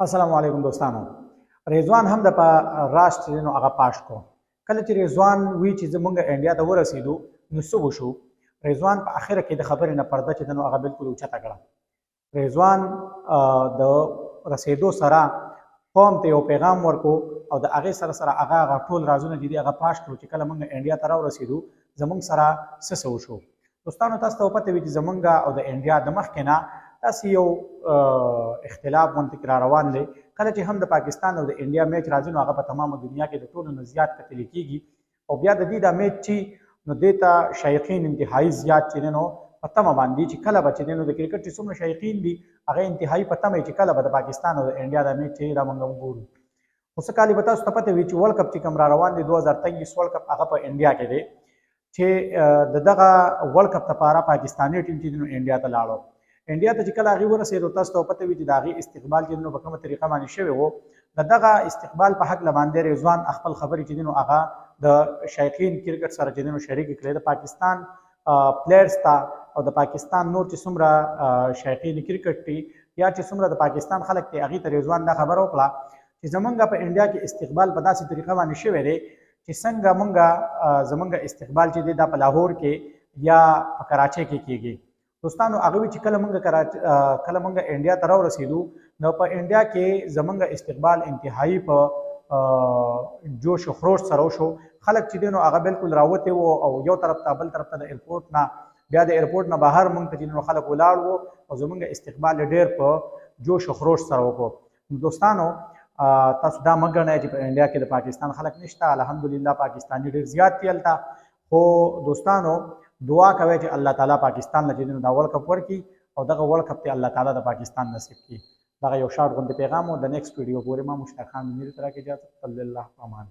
السلام علیکم دوستانو. رضوان هم د راش چې نو هغه پاش کو. کله چې رضوان وی چې زمونږ انډیا ته ورسېدو نو څه وشو؟ رضوان په اخره کې د خبرې نه پرده چې نو هغه بالکل اوچته کړه. رضوان د رسېدو سره قوم ته یو پیغام ورکو او د هغې سره سره هغه ټول رازونه چې دي هغه پاش کړو چې کله موږ انډیا ته راورسېدو زموږ سره څه وشو. دوستانو تاسو ته پته وي چې زمونږ او د انډیا د مخکې نه داسې یو اختلاف غونډې را روان دی. کله چې هم د پاکستان او د انډیا میچ راځي نو هغه په تمامه دنیا کې د ټولو نه زیات کتل کېږي او بیا د دې دا میچ چې نو دې ته شایقین انتهایي زیات چې نو په تمه باندې چې کله به چې نو د کرکټ چې څومره شایقین دي هغه انتهایي په تمه چې کله به د پاکستان او د انډیا دا میچ چې را موږ وګورو. خو څه کالي به تاسو ته پته وي چې ورلډ کپ چې کوم را روان دی 2023 ورلډ کپ هغه په انډیا کې دی چې د دغه ورلډ کپ لپاره پاکستاني ټیم چې نو انډیا ته لاړو. انډیا ته چې کله هغې ورسېدو تاسو ته پته وي چې د هغې استقبال چې نو په کومه طریقه باندې شوی و. د دغه استقبال په هکله باندې رضوان خپل خبرې چې دي نو هغه د شایقین کرکټ سره چې دي نو شریکې کړې. د پاکستان پلیئرز ته او د پاکستان نور چې څومره شایقین کرکټ دي یا چې څومره د پاکستان خلک دي هغې ته رضوان دا خبره وکړه چې زمونږ په انډیا کې استقبال په داسې طریقه باندې شوی دی چې څنګه مونږ زمونږ استقبال چې دی دا په لاهور کې یا په کراچۍ کې کېږي. دوستانو هغه وی چې کله مونږ انډیا ته راورسېدو نو په انډیا کې زمونږ استقبال انتهایی په جوش و خروش سره وشو. خلک چې دی نو هغه بالکل راوتې وو او یو طرف ته بل طرف ته د ایرپورټ نه بیا د ایرپورټ نه بهر مونږ ته چې نو خلک ولاړ وو او زمونږ استقبال ډېر په جوش و خروش سره وکړو. دوستانو تاسو دا مه ګڼئ چې په انډیا کې د پاکستان خلک نشته. الحمدلله پاکستاني ډېر زیات دي هلته. خو دوستانو دعا کوئ چې الله تعالی پاکستان له چې دی نو دا ورلډ کپ ورکړي او دغه ورلډ کپ ته الله تعالی د پاکستان نصیب کړي. دغه یو شارټ غوندې پیغام و. د نیکسټ ویډیو پورې ما مشتاق خان منیر ته راکړي اجازه. الله په امان.